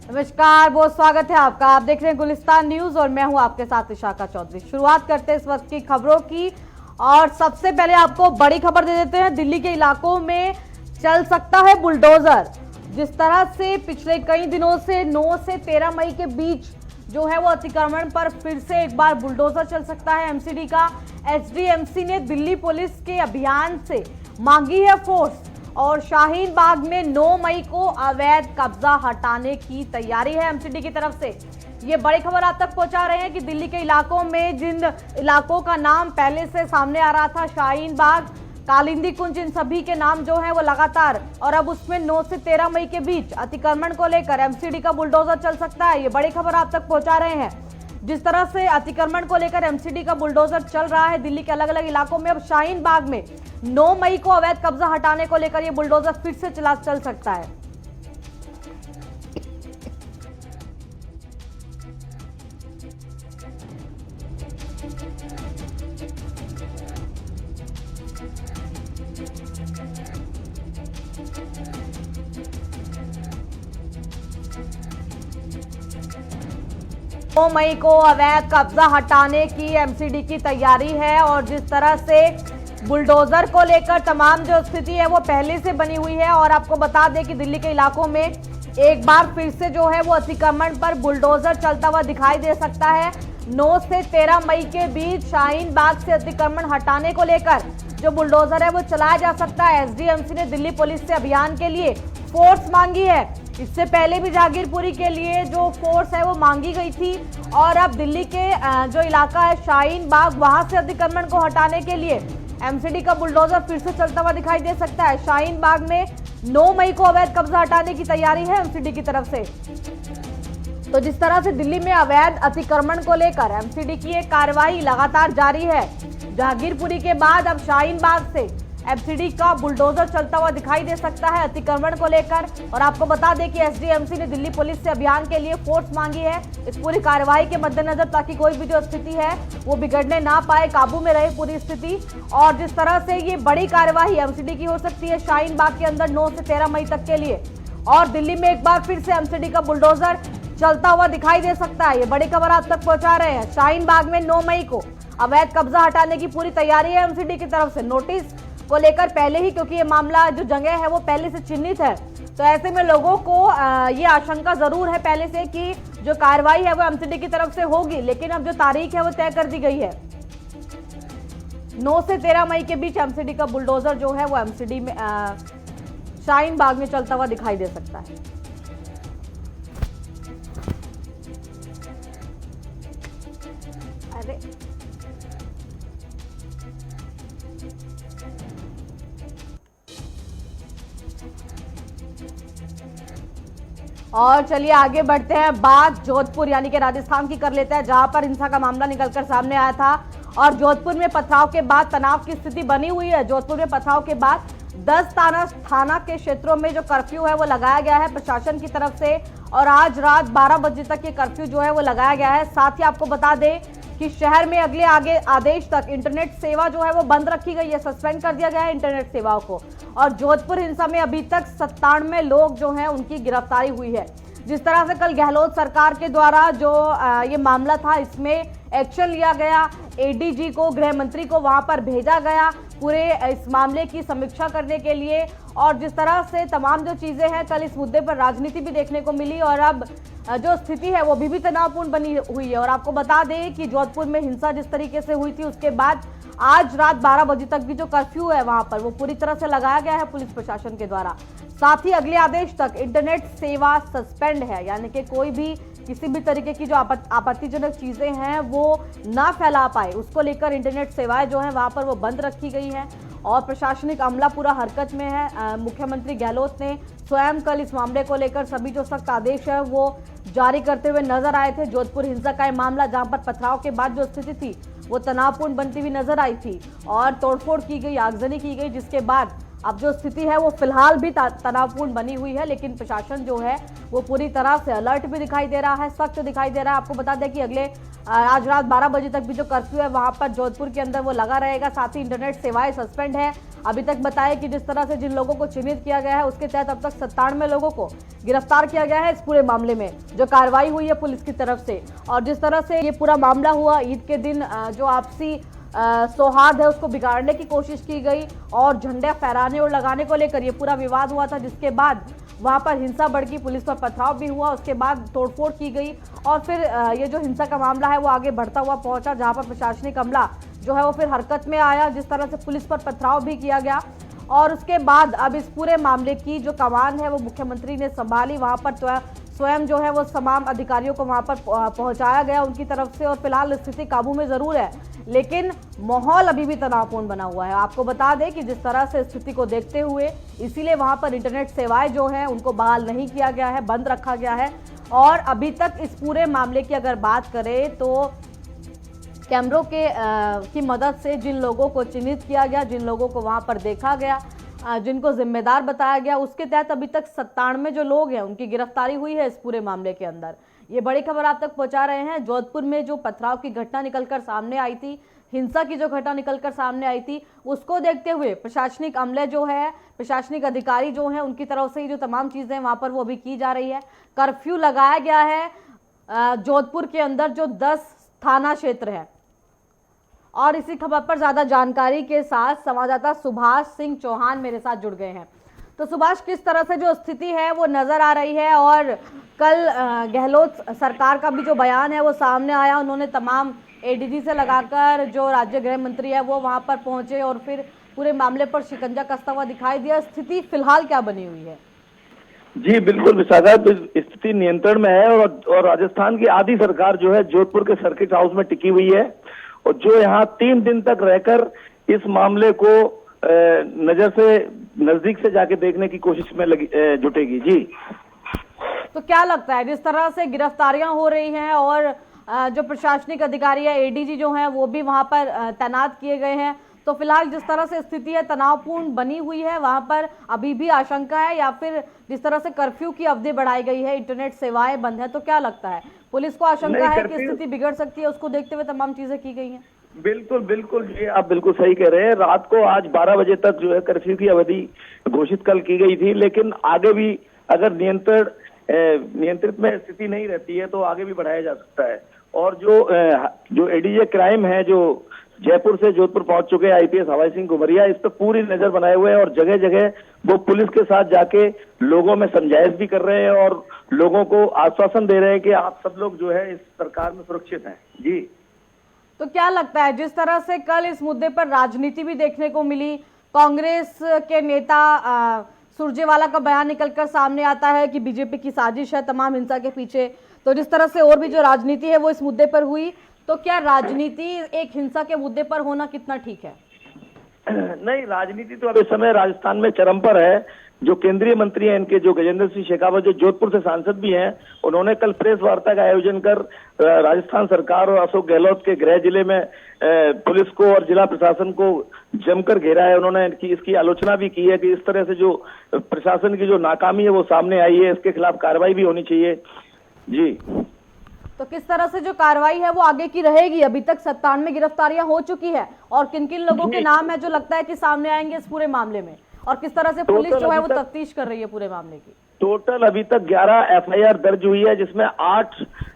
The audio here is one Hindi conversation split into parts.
नमस्कार, बहुत स्वागत है आपका। आप देख रहे हैं गुलिस्तान न्यूज और मैं हूं आपके साथ विशाखा चौधरी। शुरुआत करते हैं इस वक्त की खबरों की और सबसे पहले आपको बड़ी खबर दे देते हैं। दिल्ली के इलाकों में चल सकता है बुलडोजर। जिस तरह से पिछले कई दिनों से 9 से 13 मई के बीच जो है वो अतिक्रमण पर फिर से एक बार बुलडोजर चल सकता है। एमसीडी का एसडीएमसी ने दिल्ली पुलिस के अभियान से मांगी है फोर्स और शाहीन बाग में 9 मई को अवैध कब्जा हटाने की तैयारी है एमसीडी की तरफ से। ये बड़ी खबर आप तक पहुंचा रहे हैं कि दिल्ली के इलाकों में जिन इलाकों का नाम पहले से सामने आ रहा था, शाहीन बाग, कालिंदी कुंज, इन सभी के नाम जो हैं वो लगातार, और अब उसमें 9 से 13 मई के बीच अतिक्रमण को लेकर एमसीडी का बुलडोजर चल सकता है। ये बड़ी खबर आप तक पहुंचा रहे हैं। जिस तरह से अतिक्रमण को लेकर एमसीडी का बुलडोजर चल रहा है दिल्ली के अलग अलग इलाकों में, अब शाहीन बाग में 9 मई को अवैध कब्जा हटाने को लेकर यह बुलडोजर फिर से चल सकता है। मई को अवैध कब्जा हटाने की एमसीडी की तैयारी है और जिस तरह से बुलडोजर को लेकर तमाम जो स्थिति है वो पहले से बनी हुई है। और आपको बता दें कि दिल्ली के इलाकों में एक बार फिर से जो है वो अतिक्रमण पर बुलडोजर चलता हुआ दिखाई दे सकता है। 9 से 13 मई के बीच शाहीन बाग से अतिक्रमण हटाने को लेकर जो बुलडोजर है वो चलाया जा सकता है। एसडीएमसी ने दिल्ली पुलिस से अभियान के लिए फोर्स मांगी है। इससे पहले भी जहांगीरपुरी के लिए जो फोर्स है वो मांगी गई थी और अब दिल्ली के जो इलाका है शाहीन बाग, वहां से अतिक्रमण को हटाने के लिए एमसीडी का बुलडोजर फिर से चलता हुआ दिखाई दे सकता है। शाहीन बाग में 9 मई को अवैध कब्जा हटाने की तैयारी है एमसीडी की तरफ से। तो जिस तरह से दिल्ली में अवैध अतिक्रमण को लेकर एमसीडी की एक कार्रवाई लगातार जारी है, जहांगीरपुरी के बाद अब शाहीन बाग से एमसीडी का बुलडोजर चलता हुआ दिखाई दे सकता है अतिक्रमण को लेकर। और आपको बता दें कि एसडीएमसी ने दिल्ली पुलिस से अभियान के लिए फोर्स मांगी है इस पूरी कार्रवाई के मद्देनजर, ताकि कोई भी जो स्थिति है वो बिगड़ने ना पाए, काबू में रहे पूरी स्थिति। और जिस तरह से ये बड़ी कार्रवाई एमसीडी की हो सकती है शाहीन बाग के अंदर 9 से 13 मई तक के लिए, और दिल्ली में एक बार फिर से एमसीडी का बुलडोजर चलता हुआ दिखाई दे सकता है। ये बड़ी खबर आप तक पहुंचा रहे हैं। शाहीन बाग में 9 मई को अवैध कब्जा हटाने की पूरी तैयारी है एमसीडी की तरफ से। नोटिस को लेकर पहले ही, क्योंकि ये मामला जो जगह है वो पहले से चिन्हित है, तो ऐसे में लोगों को ये आशंका जरूर है पहले से कि जो कार्रवाई है वो एमसीडी की तरफ से होगी। लेकिन अब जो तारीख है वो तय कर दी गई है। 9 से 13 मई के बीच एमसीडी का बुलडोजर जो है वो एमसीडी में शाहीन बाग में चलता हुआ दिखाई दे सकता है। अरे और चलिए आगे बढ़ते हैं। बात जोधपुर यानी कि राजस्थान की कर लेते हैं, जहां पर हिंसा का मामला निकलकर सामने आया था और जोधपुर में पथराव के बाद तनाव की स्थिति बनी हुई है। जोधपुर में पथराव के बाद 10 थाना के क्षेत्रों में जो कर्फ्यू है वो लगाया गया है प्रशासन की तरफ से, और आज रात 12 बजे तक ये कर्फ्यू जो है वो लगाया गया है। साथ ही आपको बता दें कि शहर में अगले आदेश तक इंटरनेट सेवा जो है वो बंद रखी गई है, सस्पेंड कर दिया गया है इंटरनेट सेवाओं को। और जोधपुर हिंसा में अभी तक 97 लोग जो हैं उनकी गिरफ्तारी हुई है। जिस तरह से कल गहलोत सरकार के द्वारा जो ये मामला था, इसमें एक्शन लिया गया, एडीजी को, गृह मंत्री को वहां पर भेजा गया पूरे इस मामले की समीक्षा करने के लिए। और जिस तरह से तमाम जो चीजें हैं, कल इस मुद्दे पर राजनीति भी देखने को मिली और अब जो स्थिति है वो भी तनावपूर्ण बनी हुई है। और आपको बता दें कि जोधपुर में हिंसा जिस तरीके से हुई थी, उसके बाद आज रात 12 बजे तक भी जो कर्फ्यू है वहां पर वो पूरी तरह से लगाया गया है पुलिस प्रशासन के द्वारा। साथ ही अगले आदेश तक इंटरनेट सेवा सस्पेंड है, यानी कि कोई भी किसी भी तरीके की जो आपत्तिजनक चीजें हैं वो ना फैला पाए, उसको लेकर इंटरनेट सेवाएं जो हैं वहां पर वो बंद रखी गई हैं। और प्रशासनिक अमला पूरा हरकत में है। मुख्यमंत्री गहलोत ने स्वयं कल इस मामले को लेकर सभी जो सख्त आदेश है वो जारी करते हुए नजर आए थे। जोधपुर हिंसा का मामला, जहां पर पथराव के बाद जो स्थिति थी वो तनावपूर्ण बनती हुई नजर आई थी और तोड़फोड़ की गई, आगजनी की गई, जिसके बाद अब जो स्थिति है वो फिलहाल भी तनावपूर्ण बनी हुई है। लेकिन प्रशासन जो है वो पूरी तरह से अलर्ट भी दिखाई दे रहा है, सख्त दिखाई दे रहा है। आपको बता दें कि अगले आज रात 12 बजे तक भी जो कर्फ्यू है वहां पर जोधपुर के अंदर वो लगा रहेगा। साथ ही इंटरनेट सेवाएं सस्पेंड है अभी तक बताया कि जिस तरह से जिन लोगों को चिन्हित किया गया है उसके तहत अब तक 97 लोगों को गिरफ्तार किया गया है इस पूरे मामले में जो कार्रवाई हुई है पुलिस की तरफ से। और जिस तरह से ये पूरा मामला हुआ, ईद के दिन जो आपसी सौहार्द है उसको बिगाड़ने की कोशिश की गई और झंडे फहराने और लगाने को लेकर ये पूरा विवाद हुआ था, जिसके बाद वहां पर हिंसा भड़की, पुलिस पर पथराव भी हुआ, उसके बाद तोड़फोड़ की गई और फिर ये जो हिंसा का मामला है वो आगे बढ़ता हुआ पहुंचा, जहां पर प्रशासनिक अमला जो है वो फिर हरकत में आया, जिस तरह से पुलिस पर पथराव भी किया गया। और उसके बाद अब इस पूरे मामले की जो कमान है वो मुख्यमंत्री ने संभाली, वहां पर स्वयं जो है वो तमाम अधिकारियों को वहां पर पहुंचाया गया उनकी तरफ से। और फिलहाल स्थिति काबू में जरूर है, लेकिन माहौल अभी भी तनावपूर्ण बना हुआ है। आपको बता दें कि जिस तरह से स्थिति को देखते हुए इसीलिए वहां पर इंटरनेट सेवाएं जो हैं उनको बहाल नहीं किया गया है, बंद रखा गया है। और अभी तक इस पूरे मामले की अगर बात करें तो कैमरों की मदद से जिन लोगों को चिन्हित किया गया, जिन लोगों को वहां पर देखा गया, जिनको जिम्मेदार बताया गया, उसके तहत अभी तक 97 जो लोग हैं उनकी गिरफ्तारी हुई है इस पूरे मामले के अंदर। ये बड़ी खबर आप तक पहुंचा रहे हैं। जोधपुर में जो पथराव की घटना निकलकर सामने आई थी, हिंसा की जो घटना निकलकर सामने आई थी, उसको देखते हुए प्रशासनिक अमले जो है, प्रशासनिक अधिकारी जो हैं उनकी तरफ से ही जो तमाम चीजें वहां पर वो अभी की जा रही है। कर्फ्यू लगाया गया है जोधपुर के अंदर जो 10 थाना क्षेत्र है। और इसी खबर पर ज्यादा जानकारी के साथ संवाददाता सुभाष सिंह चौहान मेरे साथ जुड़ गए हैं। तो सुभाष, किस तरह से जो स्थिति है वो नजर आ रही है? और कल गहलोत सरकार का भी जो बयान है वो सामने आया, उन्होंने तमाम एडीजी से लगाकर जो राज्य गृह मंत्री है वो वहां पर पहुंचे और फिर पूरे मामले पर शिकंजा कसता हुआ दिखाई दिया। स्थिति फिलहाल क्या बनी हुई है? जी बिल्कुल विशाखा, तो स्थिति नियंत्रण में है और राजस्थान की आधी सरकार जो है जोधपुर के सर्किट हाउस में टिकी हुई है और जो यहाँ 3 दिन तक रहकर इस मामले को नजर से नजदीक से जाके देखने की कोशिश में जुटेगी। जी, तो क्या लगता है जिस तरह से गिरफ्तारियां हो रही हैं और जो प्रशासनिक अधिकारी है, एडीजी जो हैं वो भी वहां पर तैनात किए गए हैं, तो फिलहाल जिस तरह से स्थिति है तनावपूर्ण बनी हुई है, वहां पर अभी भी आशंका है या फिर जिस तरह से कर्फ्यू की अवधि बढ़ाई गई है, इंटरनेट सेवाएं बंद है, तो क्या लगता है पुलिस को आशंका है कि स्थिति बिगड़ सकती है, उसको देखते हुए तमाम चीजें की गई हैं? बिल्कुल बिल्कुल जी, आप बिल्कुल सही कह रहे हैं। रात को आज 12 बजे तक जो है कर्फ्यू की अवधि घोषित कल की गई थी, लेकिन आगे भी अगर नियंत्रित में स्थिति नहीं रहती है तो आगे भी बढ़ाया जा सकता है। और जो एडीजे क्राइम है जो जयपुर से जोधपुर पहुंच चुके हैं, आईपीएस हवाई सिंह घुमरिया, इस पर पूरी नजर बनाए हुए हैं और जगह जगह वो पुलिस के साथ जाके लोगों में समझाइश भी कर रहे हैं और लोगों को आश्वासन दे रहे हैं कि आप सब लोग जो है इस सरकार में सुरक्षित हैं। जी, तो क्या लगता है जिस तरह से कल इस मुद्दे पर राजनीति भी देखने को मिली, कांग्रेस के नेता सुरजेवाला का बयान निकलकर सामने आता है कि बीजेपी की साजिश है तमाम हिंसा के पीछे, तो जिस तरह से और भी जो राजनीति है वो इस मुद्दे पर हुई, तो क्या राजनीति एक हिंसा के मुद्दे पर होना कितना ठीक है? नहीं, राजनीति तो अब इस समय राजस्थान में चरम पर है। जो केंद्रीय मंत्री हैं इनके, जो गजेंद्र सिंह शेखावत, जो जोधपुर से सांसद भी हैं, उन्होंने कल प्रेस वार्ता का आयोजन कर राजस्थान सरकार और अशोक गहलोत के गृह जिले में पुलिस को और जिला प्रशासन को जमकर घेरा है। उन्होंने इसकी आलोचना भी की है कि इस तरह से जो प्रशासन की जो नाकामी है वो सामने आई है, इसके खिलाफ कार्रवाई भी होनी चाहिए। जी, तो किस तरह से जो कार्रवाई है वो आगे की रहेगी? अभी तक 97 गिरफ्तारियां हो चुकी है और किन किन लोगों के नाम है जो लगता है कि सामने आएंगे इस पूरे मामले में, और किस तरह से पुलिस जो है वो तफ्तीश कर रही है पूरे मामले की? टोटल अभी तक 11 एफआईआर दर्ज हुई है, जिसमें 8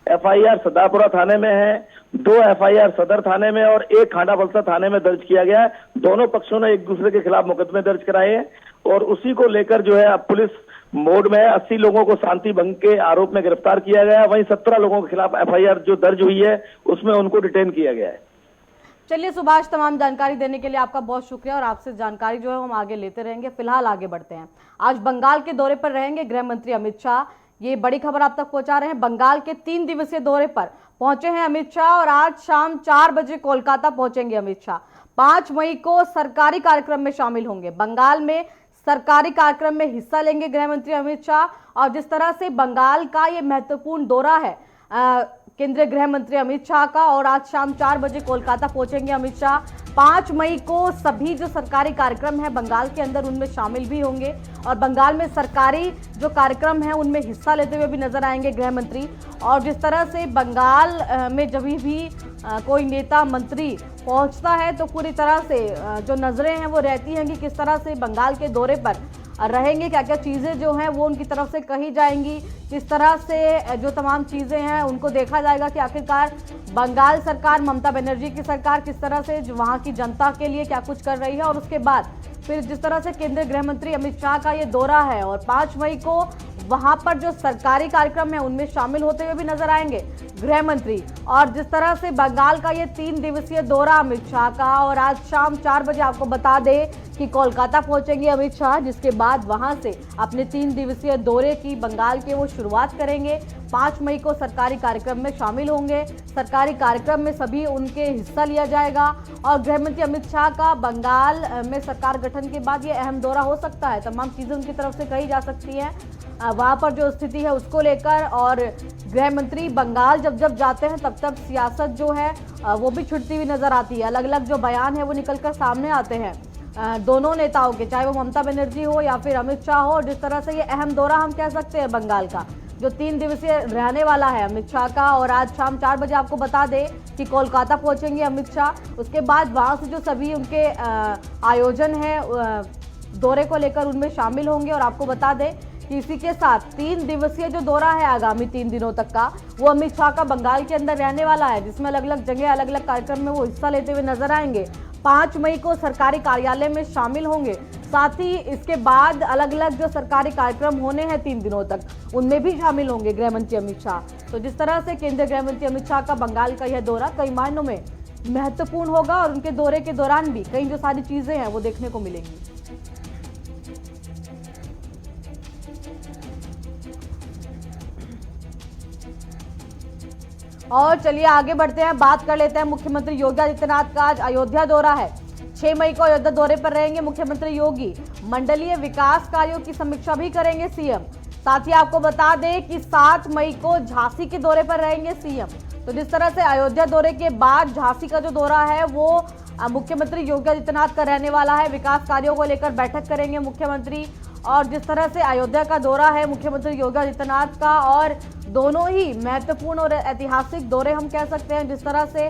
एफआईआर सदापुरा थाने में है, 2 एफआईआर सदर थाने में और 1 खांडा बलसा थाने में दर्ज किया गया है। दोनों पक्षों ने एक दूसरे के खिलाफ मुकदमे दर्ज कराए हैं और उसी को लेकर जो है अब पुलिस मोड में है। 80 लोगों को शांति भंग के आरोप में गिरफ्तार किया गया है, वहीं 17 लोगों के खिलाफ एफआईआर जो दर्ज हुई है उसमें उनको डिटेन किया गया है। चलिए सुभाष, तमाम जानकारी देने के लिए आपका बहुत शुक्रिया और आपसे जानकारी जो है हम आगे लेते रहेंगे। फिलहाल आगे बढ़ते हैं। आज बंगाल के दौरे पर रहेंगे गृह मंत्री अमित शाह, ये बड़ी खबर आप तक पहुंचा रहे हैं। बंगाल के 3 दिवसीय दौरे पर पहुंचे हैं अमित शाह और आज शाम 4 बजे कोलकाता पहुंचेंगे अमित शाह। 5 मई को सरकारी कार्यक्रम में शामिल होंगे। बंगाल में सरकारी कार्यक्रम में हिस्सा लेंगे गृह मंत्री अमित शाह। और जिस तरह से बंगाल का ये महत्वपूर्ण दौरा है केंद्रीय गृह मंत्री अमित शाह का, और आज शाम 4 बजे कोलकाता पहुंचेंगे अमित शाह। 5 मई को सभी जो सरकारी कार्यक्रम है बंगाल के अंदर उनमें शामिल भी होंगे और बंगाल में सरकारी जो कार्यक्रम है उनमें हिस्सा लेते हुए भी नजर आएंगे गृह मंत्री। और जिस तरह से बंगाल में जब भी कोई नेता मंत्री पहुंचता है तो पूरी तरह से जो नजरें हैं वो रहती हैं कि किस तरह से बंगाल के दौरे पर रहेंगे, क्या क्या चीज़ें जो हैं वो उनकी तरफ से कही जाएंगी, किस तरह से जो तमाम चीज़ें हैं उनको देखा जाएगा कि आखिरकार बंगाल सरकार, ममता बनर्जी की सरकार किस तरह से वहाँ की जनता के लिए क्या कुछ कर रही है। और उसके बाद फिर जिस तरह से केंद्रीय गृह मंत्री अमित शाह का ये दौरा है और 5 मई को वहां पर जो सरकारी कार्यक्रम है उनमें शामिल होते हुए भी नजर आएंगे गृह मंत्री। और जिस तरह से बंगाल का ये 3 दिवसीय दौरा अमित शाह का, और आज शाम 4 बजे आपको बता दें कि कोलकाता पहुंचेंगे अमित शाह, जिसके बाद वहां से अपने 3 दिवसीय दौरे की बंगाल के वो शुरुआत करेंगे। 5 मई को सरकारी कार्यक्रम में शामिल होंगे, सरकारी कार्यक्रम में सभी उनके हिस्सा लिया जाएगा। और गृहमंत्री अमित शाह का बंगाल में सरकार गठन के बाद ये अहम दौरा हो सकता है, तमाम चीजें उनकी तरफ से कही जा सकती हैं वहां पर जो स्थिति है उसको लेकर। और गृह मंत्री बंगाल जब जब जाते हैं तब तब सियासत जो है वो भी छिड़ती हुई नजर आती है, अलग अलग जो बयान है वो निकलकर सामने आते हैं दोनों नेताओं के, चाहे वो ममता बनर्जी हो या फिर अमित शाह हो। और जिस तरह से ये अहम दौरा हम कह सकते हैं बंगाल का, जो 3 दिवसीय रहने वाला है अमित शाह का। और आज शाम 4 बजे आपको बता दें कि कोलकाता पहुंचेंगे अमित शाह, उसके बाद वहां से जो सभी उनके आयोजन है दौरे को लेकर उनमें शामिल होंगे। और आपको बता दें कि इसी के साथ 3 दिवसीय जो दौरा है आगामी 3 दिनों तक का, वो अमित शाह का बंगाल के अंदर रहने वाला है, जिसमें अलग अलग जगह अलग अलग कार्यक्रम में वो हिस्सा लेते हुए नजर आएंगे। 5 मई को सरकारी कार्यालय में शामिल होंगे, साथ ही इसके बाद अलग अलग जो सरकारी कार्यक्रम होने हैं 3 दिनों तक उनमें भी शामिल होंगे गृह मंत्री अमित शाह। तो जिस तरह से केंद्रीय गृह मंत्री अमित शाह का बंगाल का यह दौरा कई मायनों में महत्वपूर्ण होगा और उनके दौरे के दौरान भी कई जो सारी चीजें हैं वो देखने को मिलेंगी। और चलिए आगे बढ़ते हैं, बात कर लेते हैं मुख्यमंत्री योगी आदित्यनाथ का आज अयोध्या दौरा है। 6 मई को अयोध्या दौरे पर रहेंगे मुख्यमंत्री योगी, मंडलीय विकास कार्यों की समीक्षा भी करेंगे सीएम। साथ ही आपको बता दें कि 7 मई को झांसी के दौरे पर रहेंगे सीएम। तो जिस तरह से अयोध्या दौरे के बाद झांसी का जो दौरा है वो मुख्यमंत्री योगी आदित्यनाथ का रहने वाला है, विकास कार्यों को लेकर बैठक करेंगे मुख्यमंत्री। और जिस तरह से अयोध्या का दौरा है मुख्यमंत्री योगी आदित्यनाथ का, और दोनों ही महत्वपूर्ण और ऐतिहासिक दौरे हम कह सकते हैं। जिस तरह से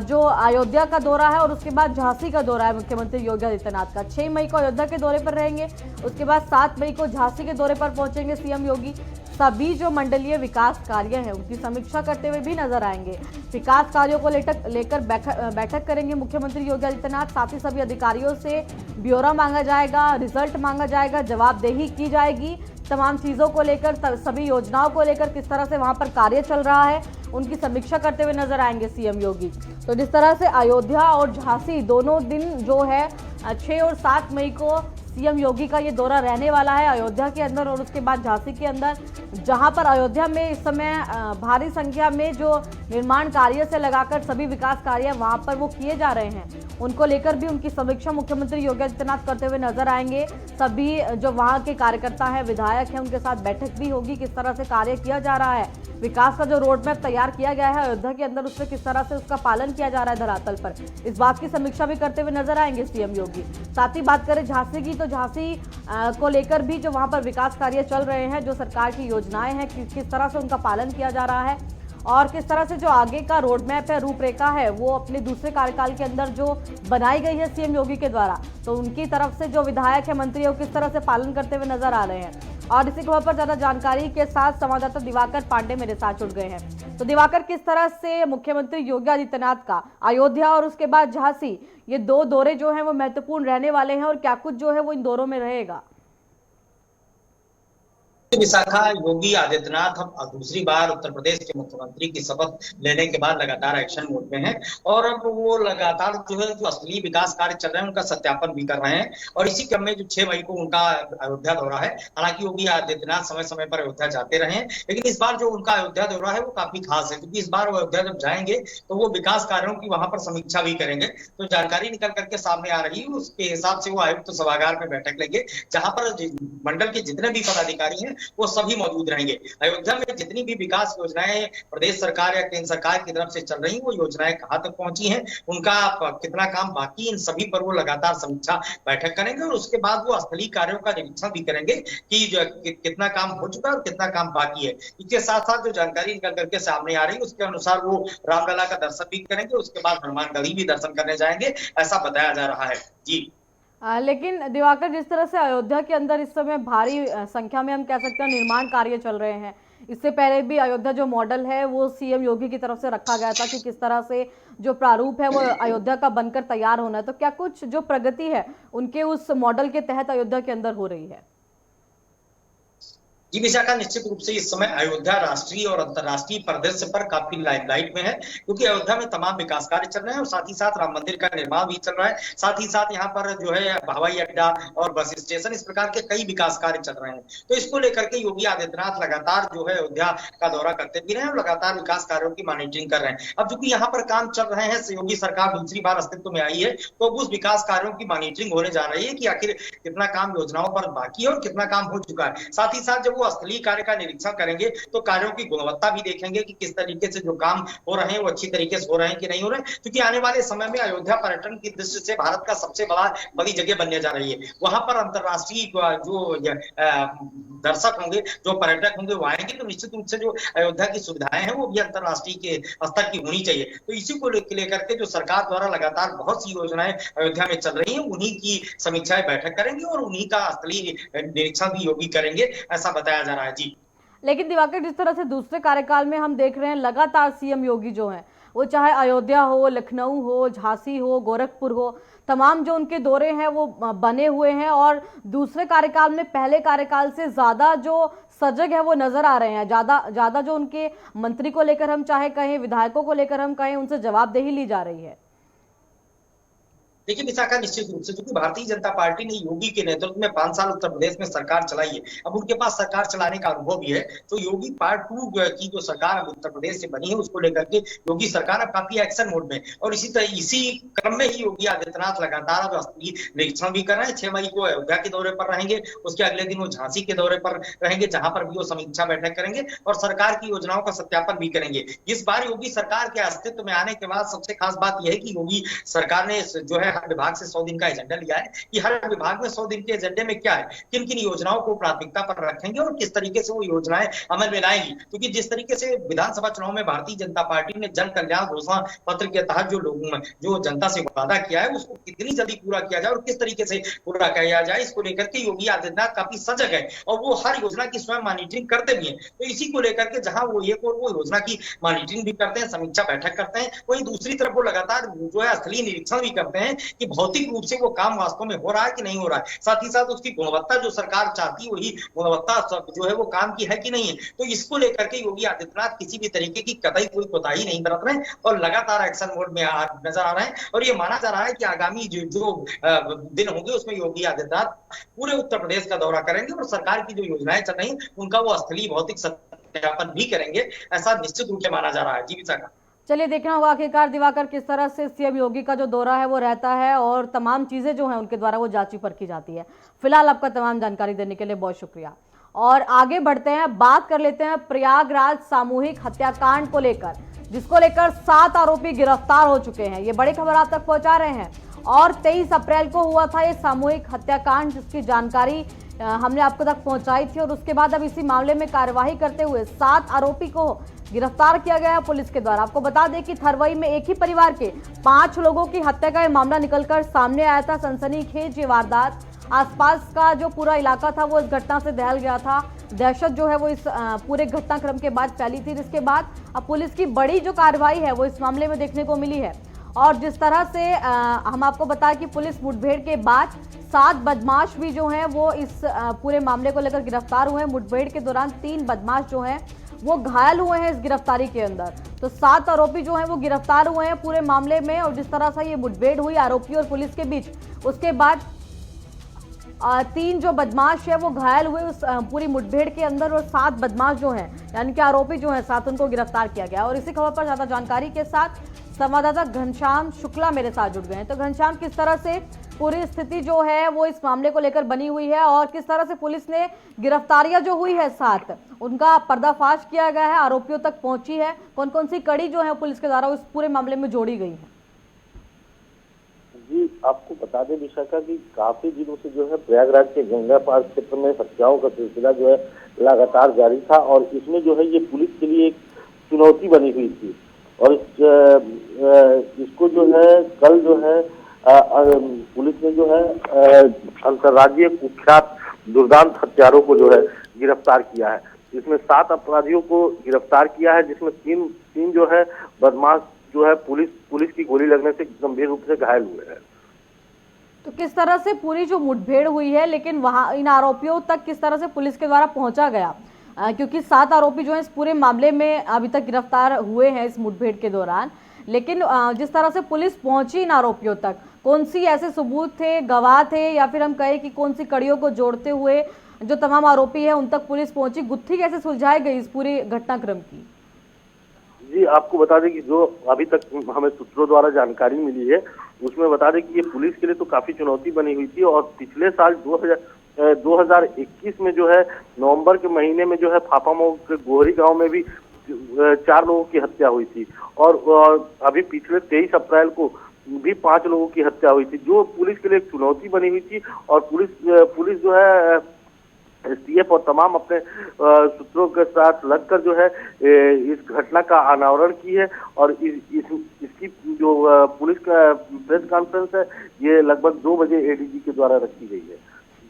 जो अयोध्या का दौरा है और उसके बाद झांसी का दौरा है मुख्यमंत्री योगी आदित्यनाथ का। 6 मई को अयोध्या के दौरे पर रहेंगे, उसके बाद 7 मई को झांसी के दौरे पर पहुंचेंगे सीएम योगी। सभी जो मंडलीय विकास कार्य हैं उनकी समीक्षा करते हुए भी नजर आएंगे। विकास कार्यों को लेकर बैठक करेंगे मुख्यमंत्री योगी आदित्यनाथ। साथ ही सभी अधिकारियों से ब्यौरा मांगा जाएगा, रिजल्ट मांगा जाएगा, जवाबदेही की जाएगी तमाम चीज़ों को लेकर, सभी योजनाओं को लेकर किस तरह से वहां पर कार्य चल रहा है उनकी समीक्षा करते हुए नजर आएंगे सीएम योगी। तो जिस तरह से अयोध्या और झांसी दोनों दिन जो है 6 और 7 मई को सीएम योगी का ये दौरा रहने वाला है अयोध्या के अंदर और उसके बाद झांसी के अंदर, जहां पर अयोध्या में इस समय भारी संख्या में जो निर्माण कार्य से लगाकर सभी विकास कार्य वहां पर वो किए जा रहे हैं, उनको लेकर भी उनकी समीक्षा मुख्यमंत्री योगी आदित्यनाथ करते हुए नजर आएंगे। सभी जो वहां के कार्यकर्ता हैं, विधायक हैं, उनके साथ बैठक भी होगी, किस तरह से कार्य किया जा रहा है, विकास का जो रोड मैप तैयार किया गया है अयोध्या के अंदर उसमें किस तरह से उसका पालन किया जा रहा है धरातल पर, इस बात की समीक्षा भी करते हुए नजर आएंगे सीएम योगी। साथ ही बात करें झांसी की, तो झांसी को लेकर भी जो वहां पर विकास कार्य चल रहे हैं, जो सरकार की योजनाएं हैं, किस तरह से उनका पालन किया जा रहा है और किस तरह से जो आगे का रोड मैप है, रूपरेखा है, वो अपने दूसरे कार्यकाल के अंदर जो बनाई गई है सीएम योगी के द्वारा, तो उनकी तरफ से जो विधायक है, मंत्री है, वो किस तरह से पालन करते हुए नजर आ रहे हैं। और इसी खबर पर ज्यादा जानकारी के साथ संवाददाता दिवाकर पांडे मेरे साथ जुड़ गए हैं। तो दिवाकर, किस तरह से मुख्यमंत्री योगी आदित्यनाथ का अयोध्या और उसके बाद झांसी, ये 2 दौरे जो हैं वो महत्वपूर्ण रहने वाले हैं और क्या कुछ जो है वो इन दौरों में रहेगा? विशाखा, योगी आदित्यनाथ अब दूसरी बार उत्तर प्रदेश के मुख्यमंत्री की शपथ लेने के बाद लगातार एक्शन मोड में हैं और अब वो लगातार जो है जो असली विकास कार्य चल रहे हैं उनका सत्यापन भी कर रहे हैं। और इसी क्रम में जो 6 मई को उनका अयोध्या दौरा है, हालांकि योगी आदित्यनाथ समय समय पर अयोध्या जाते रहे, लेकिन इस बार जो उनका अयोध्या दौरा है वो काफी खास है, क्योंकि इस बार वो अयोध्या जब जाएंगे तो वो विकास कार्यों की वहां पर समीक्षा भी करेंगे। तो जानकारी निकल करके सामने आ रही है, उसके हिसाब से वो आयुक्त सभागार में बैठक लेंगे, जहां पर मंडल के जितने भी पदाधिकारी हैं वो सभी मौजूद रहेंगे। अयोध्या में जितनी भी विकास योजनाएं प्रदेश सरकार या केंद्र सरकार की तरफ से चल रही, वो योजनाएं कहाँ तक पहुंची हैं, उनका कितना काम बाकी, इन सभी पर वो लगातार समीक्षा बैठक करेंगे और उसके बाद वो स्थलीय कार्यों का निरीक्षण भी करेंगे कि कितना काम हो चुका है और कितना काम बाकी है। इसके साथ साथ जो जानकारी निकल करके सामने आ रही है उसके अनुसार वो रामलला का दर्शन भी करेंगे, उसके बाद हनुमानगढ़ी भी दर्शन करने जाएंगे, ऐसा बताया जा रहा है जी। लेकिन दिवाकर, जिस तरह से अयोध्या के अंदर इस समय भारी संख्या में हम कह सकते हैं निर्माण कार्य चल रहे हैं, इससे पहले भी अयोध्या जो मॉडल है वो सीएम योगी की तरफ से रखा गया था कि किस तरह से जो प्रारूप है वो अयोध्या का बनकर तैयार होना है, तो क्या कुछ जो प्रगति है उनके उस मॉडल के तहत अयोध्या के अंदर हो रही है? जी विशाखा, निश्चित रूप से इस समय अयोध्या राष्ट्रीय और अंतर्राष्ट्रीय परिदृश्य पर काफी लाइमलाइट में है, क्योंकि अयोध्या में तमाम विकास कार्य चल रहे हैं और साथ ही साथ राम मंदिर का निर्माण भी चल रहा है। साथ ही साथ यहाँ पर जो है हवाई अड्डा और बस स्टेशन, इस प्रकार के कई विकास कार्य चल रहे हैं। तो इसको लेकर के योगी आदित्यनाथ लगातार जो है अयोध्या का दौरा करते भी रहे हैं और लगातार विकास कार्यों की मॉनिटरिंग कर रहे हैं। अब चूंकि यहाँ पर काम चल रहे हैं, योगी सरकार दूसरी बार अस्तित्व में आई है, तो उस विकास कार्यों की मॉनिटरिंग होने जा रही है कि आखिर कितना काम योजनाओं पर बाकी है और कितना काम हो चुका है। साथ ही साथ जब वो स्थलीय कार्य का निरीक्षण करेंगे तो कार्यों की गुणवत्ता भी देखेंगे कि किस तरीके से जो काम हो रहे हैं वो अच्छी तरीके से हो रहे हैं कि नहीं हो रहे हैं, क्योंकि आने वाले समय में अयोध्या पर्यटन की दृष्टि से भारत का सबसे बड़ी जगह बनने जा रही है। वहां पर अंतरराष्ट्रीय जो दर्शक होंगे, जो पर्यटक होंगे वो आएंगे, तो निश्चित रूप से जो अयोध्या की सुविधाएं हैं वो भी अंतरराष्ट्रीय के स्तर की होनी चाहिए। तो इसी को लेकर के जो सरकार द्वारा लगातार बहुत सी योजनाएं अयोध्या में चल रही हैं, उन्हीं की समीक्षाएं बैठक करेंगे और उन्हीं का स्थलीय निरीक्षण भी योगी करेंगे, ऐसा बताया जा रहा है जी। लेकिन दिवाकर, जिस तरह से दूसरे कार्यकाल में हम देख रहे हैं लगातार सीएम योगी जो हैं वो चाहे अयोध्या हो, लखनऊ हो, झांसी हो, गोरखपुर हो, तमाम जो उनके दौरे हैं वो बने हुए हैं और दूसरे कार्यकाल में पहले कार्यकाल से ज्यादा जो सजग है वो नजर आ रहे हैं। ज्यादा जो उनके मंत्री को लेकर हम चाहे कहें, विधायकों को लेकर हम कहें, उनसे जवाबदेही ली जा रही है। देखिए विशाखा, निश्चित रूप से क्योंकि भारतीय जनता पार्टी ने योगी के नेतृत्व में 5 साल उत्तर प्रदेश में सरकार चलाई है, अब उनके पास सरकार चलाने का अनुभव भी है, तो योगी पार्ट 2 की जो सरकार अब उत्तर प्रदेश से बनी है उसको लेकर के योगी सरकार अब काफी एक्शन मोड में, और इसी क्रम में ही योगी आदित्यनाथ लगातार अब स्थलीय निरीक्षण भी कर रहे हैं। 6 मई को अयोध्या के दौरे पर रहेंगे, उसके अगले दिन वो झांसी के दौरे पर रहेंगे, जहां पर भी वो समीक्षा बैठक करेंगे और सरकार की योजनाओं का सत्यापन भी करेंगे। इस बार योगी सरकार के अस्तित्व में आने के बाद सबसे खास बात यह है कि योगी सरकार ने जो है हर विभाग से 100 दिन का एजेंडा लिया है कि हर विभाग में 100 दिन के एजेंडे में क्या है, किन किन योजनाओं को प्राथमिकता पर रखेंगे और किस तरीके से वो योजनाएं अमल में लाएंगी। क्योंकि जिस तरीके से विधानसभा चुनाव में भारतीय जनता पार्टी ने जन कल्याण घोषणा पत्र के तहत जो जनता से वादा किया है उसको कितनी जल्दी पूरा किया जाए और किस तरीके से पूरा किया जाए, इसको लेकर के योगी आदित्यनाथ काफी सजग है और वो हर योजना की स्वयं मॉनिटरिंग करते भी हैं। तो इसी को लेकर के जहां वो वो योजना की मॉनिटरिंग भी करते हैं, समीक्षा बैठक करते हैं, वहीं दूसरी तरफ वो लगातार जो है स्थलीय निरीक्षण भी करते हैं कि भौतिक रूप से वो काम वास्तव में हो रहा है कि नहीं हो रहा है, साथ ही साथ उसकी गुणवत्ता जो सरकार चाहती है वही गुणवत्ता जो है वो काम की है कि नहीं है। तो इसको लेकर के योगी आदित्यनाथ किसी भी तरीके की कतई कोई कोताही नहीं बरत रहे और लगातार एक्शन मोड में नजर आ रहे हैं और ये माना जा रहा है कि आगामी जो दिन होंगे उसमें योगी आदित्यनाथ पूरे उत्तर प्रदेश का दौरा करेंगे और सरकार की जो योजनाएं चल रही हैं उनका वो स्थलीय भौतिक सत्यापन भी करेंगे, ऐसा निश्चित रूप से माना जा रहा है। जी विशाखा, चलिए देखना होगा आखिरकार दिवाकर किस तरह से सीएम योगी का जो दौरा है वो रहता है और तमाम चीजें जो हैं उनके द्वारा वो जांची परखी जाती है। फिलहाल आपका तमाम जानकारी देने के लिए बहुत शुक्रिया और आगे बढ़ते हैं, बात कर लेते हैं प्रयागराज सामूहिक हत्याकांड को लेकर, जिसको लेकर 7 आरोपी गिरफ्तार हो चुके हैं। ये बड़ी खबर आप तक पहुंचा रहे हैं और 23 अप्रैल को हुआ था ये सामूहिक हत्याकांड, जिसकी जानकारी हमने आपको तक पहुंचाई थी और उसके बाद अब इसी मामले में कार्यवाही करते हुए 7 आरोपी को गिरफ्तार किया गया है पुलिस के द्वारा। आपको बता दें कि थरवई में एक ही परिवार के 5 लोगों की हत्या का यह मामला निकलकर सामने आया था। सनसनीखेज ये वारदात, आसपास का जो पूरा इलाका था वो इस घटना से दहल गया था। दहशत जो है वो इस पूरे घटनाक्रम के बाद फैली थी, जिसके बाद अब पुलिस की बड़ी जो कार्रवाई है वो इस मामले में देखने को मिली है। और जिस तरह से हम आपको बताएं कि पुलिस मुठभेड़ के बाद 7 बदमाश भी जो हैं वो इस पूरे मामले को लेकर गिरफ्तार हुए हैं। मुठभेड़ के दौरान 3 बदमाश जो हैं वो घायल हुए हैं इस गिरफ्तारी के अंदर। तो 7 आरोपी जो हैं वो गिरफ्तार हुए हैं पूरे मामले में। और जिस तरह से ये मुठभेड़ हुई आरोपी और पुलिस के बीच, उसके बाद 3 जो बदमाश है वो घायल हुए उस पूरी मुठभेड़ के अंदर और 7 बदमाश जो हैं यानी कि आरोपी जो हैं 7 उनको गिरफ्तार किया गया। और इसी खबर पर ज्यादा जानकारी के साथ संवाददाता घनश्याम शुक्ला मेरे साथ जुड़ गए हैं। तो घनश्याम, किस तरह से पूरी स्थिति जो है वो इस मामले को लेकर बनी हुई है और किस तरह से पुलिस ने गिरफ्तारियां जो हुई है 7 उनका पर्दाफाश किया गया है, आरोपियों तक पहुंची है, कौन कौन सी कड़ी जो है पुलिस के द्वारा उस पूरे मामले में जोड़ी गई है? जी, आपको बता दें विशाखा कि काफी दिनों से जो है प्रयागराज के गंगा पार क्षेत्र में हत्याओं का सिलसिला जो है लगातार जारी था और इसमें जो है ये पुलिस के लिए एक चुनौती बनी हुई थी और इसको जो है कल जो है पुलिस ने जो है अंतर्राज्यीय कुख्यात दुर्दांत हत्यारों को जो है गिरफ्तार किया है। इसमें 7 अपराधियों को गिरफ्तार किया है, जिसमें तीन जो है बदमाश जो है पुलिस की गोली लगने से गंभीर रूप से घायल हुए हैं। तो किस तरह से पूरी जो मुठभेड़ हुई है, लेकिन वहां इन आरोपियों तक किस तरह से पुलिस के द्वारा पहुंचा गया? क्योंकि 7 आरोपी जो है इस पूरे मामले में अभी तक गिरफ्तार हुए हैं इस मुठभेड़ के दौरान, लेकिन जिस तरह से पुलिस पहुंची इन आरोपियों तक, कौन सी ऐसे सबूत थे, गवाह थे, या फिर हम कहें कि कौन सी कड़ियों को जोड़ते हुए जो तमाम आरोपी है उन तक पुलिस पहुंची, गुत्थी कैसे सुलझाई गई इस पूरी घटनाक्रम की? जी, आपको बता दें कि जो अभी तक हमें सूत्रों द्वारा जानकारी मिली है उसमें बता दें कि ये पुलिस के लिए तो काफी चुनौती बनी हुई थी और पिछले साल 2021 में जो है नवंबर के महीने में जो है फाफामऊ के गोहरी गांव में भी 4 लोगों की हत्या हुई थी और अभी पिछले 23 अप्रैल को भी 5 लोगों की हत्या हुई थी, जो पुलिस के लिए एक चुनौती बनी हुई थी। और पुलिस जो है एसटीएफ और तमाम अपने सूत्रों के साथ लगकर जो है इस घटना का अनावरण की है और इसकी जो पुलिस का प्रेस कॉन्फ्रेंस है ये लगभग 2 बजे एडीजी के द्वारा रखी गई है।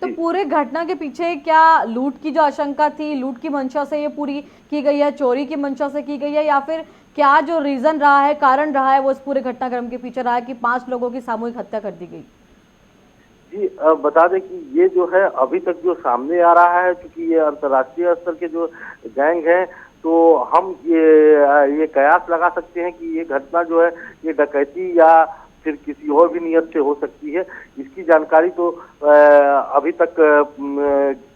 तो पूरे घटना के पीछे क्या लूट की जो आशंका थी, लूट की मंशा से ये पूरी की गई है, चोरी की मंशा से की गई है, या फिर क्या जो रीजन रहा है, कारण रहा है वो इस पूरे घटनाक्रम के पीछे रहा है कि 5 लोगों की सामूहिक हत्या कर दी गई? जी, बता दें कि ये जो है अभी तक जो सामने आ रहा है, क्योंकि ये अंतर्राष्ट्रीय स्तर के जो गैंग हैं, तो हम ये कयास लगा सकते हैं कि ये घटना जो है ये डकैती या फिर किसी और भी नियत से हो सकती है। इसकी जानकारी तो अभी तक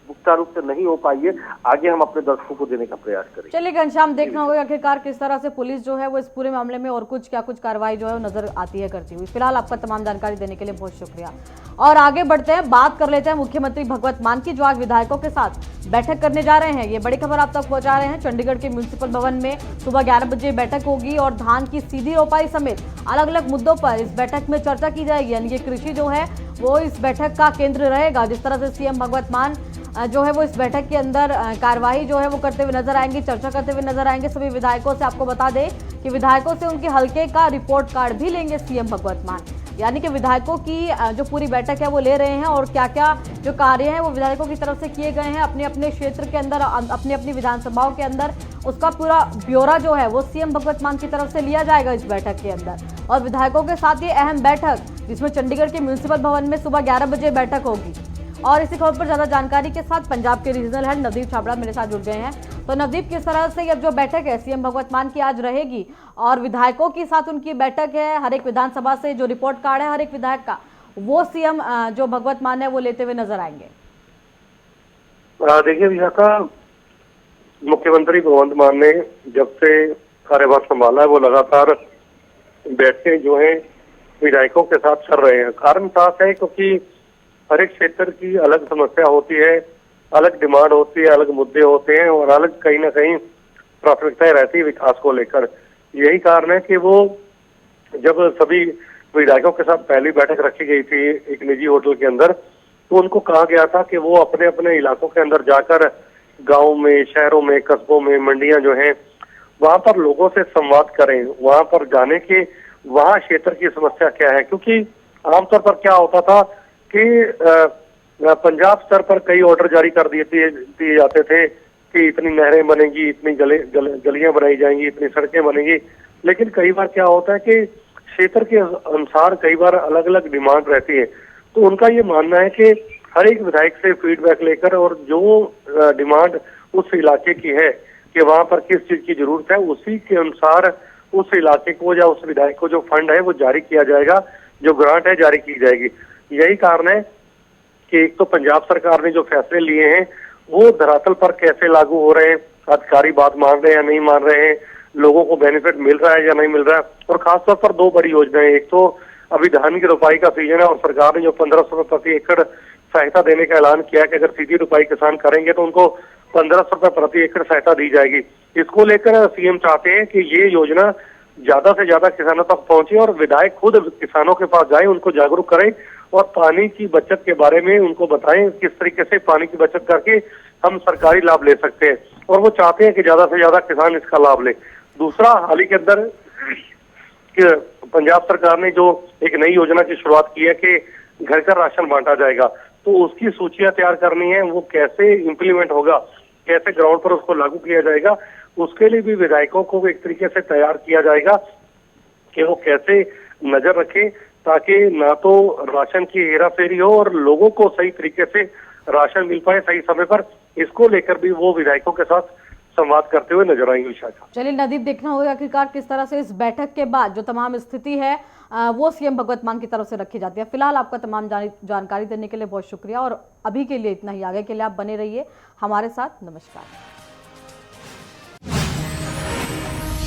पुख्ता रूप से नहीं हो पाई है, आगे हम अपने दर्शकों को देने का प्रयास करेंगे। चलिए घनश्याम, देखना होगा आखिरकार किस तरह से पुलिस जो है वो इस पूरे मामले में और कुछ कार्रवाई जो है वो नजर आती है करती हुई। फिलहाल आपका तमाम जानकारी देने के लिए बहुत शुक्रिया। और आगे बढ़ते हैं, बात कर लेते हैं मुख्यमंत्री भगवत मान की, जो आज विधायकों के साथ बैठक करने जा रहे हैं। ये बड़ी खबर आप तक पहुंचा रहे हैं। चंडीगढ़ के म्युनिसिपल भवन में सुबह 11 बजे बैठक होगी और धान की सीधी रोपाई समेत अलग अलग मुद्दों पर इस बैठक में चर्चा की जाएगी। यानी कि कृषि जो है वो इस बैठक का केंद्र रहेगा। जिस तरह से सीएम भगवत मान जो है वो इस बैठक के अंदर कार्यवाही जो है वो करते हुए नजर आएंगे, चर्चा करते हुए नजर आएंगे सभी विधायकों से। आपको बता दें कि विधायकों से उनके हलके का रिपोर्ट कार्ड भी लेंगे सीएम भगवत मान। यानी कि विधायकों की जो पूरी बैठक है वो ले रहे हैं और क्या क्या जो कार्य हैं वो विधायकों की तरफ से किए गए हैं अपने अपने क्षेत्र के अंदर, अपनी अपनी विधानसभाओं के अंदर, उसका पूरा ब्यौरा जो है वो सीएम भगवत मान की तरफ से लिया जाएगा इस बैठक के अंदर। और विधायकों के साथ ये अहम बैठक, जिसमें चंडीगढ़ के म्युनिसिपल भवन में सुबह 11 बजे बैठक होगी। और इसी खबर पर ज्यादा जानकारी के साथ पंजाब के रीजनल हेड नवदीप छाबड़ा मेरे साथ जुड़ गए हैं। तो नवदीप, किस तरह से अब जो बैठक है सीएम भगवत मान की आज रहेगी और विधायकों के साथ उनकी बैठक है, हर एक विधानसभा से जो रिपोर्ट कार्ड है हर एक विधायक का, वो सीएम जो भगवत मान है वो लेते हुए नजर आएंगे? देखिए विशाखा, मुख्यमंत्री भगवंत मान ने जब से कार्यभार संभाला है वो लगातार बैठकें जो है विधायकों के साथ कर रहे हैं। कारण साफ है, क्योंकि हर एक क्षेत्र की अलग समस्या होती है, अलग डिमांड होती है, अलग मुद्दे होते हैं और अलग कहीं ना कहीं प्राथमिकताएं रहती है विकास को लेकर। यही कारण है कि वो जब सभी विधायकों के साथ पहली बैठक रखी गई थी एक निजी होटल के अंदर, तो उनको कहा गया था कि वो अपने अपने इलाकों के अंदर जाकर गाँव में, शहरों में, कस्बों में, मंडियां जो हैं वहां पर लोगों से संवाद करें, वहां पर जाने के वहां क्षेत्र की समस्या क्या है। क्योंकि आमतौर पर क्या होता था कि पंजाब स्तर पर कई ऑर्डर जारी कर दिए जाते थे कि इतनी नहरें बनेंगी, इतनी गलियां बनाई जाएंगी, इतनी सड़कें बनेंगी, लेकिन कई बार क्या होता है कि क्षेत्र के अनुसार कई बार अलग अलग डिमांड रहती है। तो उनका ये मानना है कि हर एक विधायक से फीडबैक लेकर और जो डिमांड उस इलाके की है कि वहां पर किस चीज की जरूरत है, उसी के अनुसार उस इलाके को या उस विधायक को जो फंड है वो जारी किया जाएगा, जो ग्रांट है जारी की जाएगी। यही कारण है कि एक तो पंजाब सरकार ने जो फैसले लिए हैं वो धरातल पर कैसे लागू हो रहे हैं, अधिकारी बात मान रहे हैं या नहीं मान रहे हैं, लोगों को बेनिफिट मिल रहा है या नहीं मिल रहा है। और खासतौर पर दो बड़ी योजनाएं, एक तो अभी धान की रोपाई का सीजन है और सरकार ने जो 1500 रुपए प्रति एकड़ सहायता देने का ऐलान किया कि अगर सीधी रोपाई किसान करेंगे तो उनको 1500 रुपए प्रति एकड़ सहायता दी जाएगी। इसको लेकर सीएम चाहते हैं कि ये योजना ज्यादा से ज्यादा किसानों तक पहुंचे और विधायक खुद किसानों के पास जाएं, उनको जागरूक करें और पानी की बचत के बारे में उनको बताएं किस तरीके से पानी की बचत करके हम सरकारी लाभ ले सकते हैं। और वो चाहते हैं कि ज्यादा से ज्यादा किसान इसका लाभ ले। दूसरा, हाल ही के अंदर पंजाब सरकार ने जो एक नई योजना की शुरुआत की है कि घर का राशन बांटा जाएगा, तो उसकी सूचियां तैयार करनी है, वो कैसे इम्प्लीमेंट होगा, कैसे ग्राउंड पर उसको लागू किया जाएगा, उसके लिए भी विधायकों को एक तरीके से तैयार किया जाएगा कि वो कैसे नजर रखें ताकि ना तो राशन की हेराफेरी हो और लोगों को सही तरीके से राशन मिल पाए सही समय पर। इसको लेकर भी वो विधायकों के साथ संवाद करते हुए नजर आएंगे। विशाखा, चलिए नदीप, देखना होगा आखिरकार किस तरह से इस बैठक के बाद जो तमाम स्थिति है वो सीएम भगवत मान की तरफ से रखी जाती है। फिलहाल आपका तमाम जानकारी देने के लिए बहुत शुक्रिया और अभी के लिए इतना ही। आगे के लिए आप बने रहिए हमारे साथ। नमस्कार।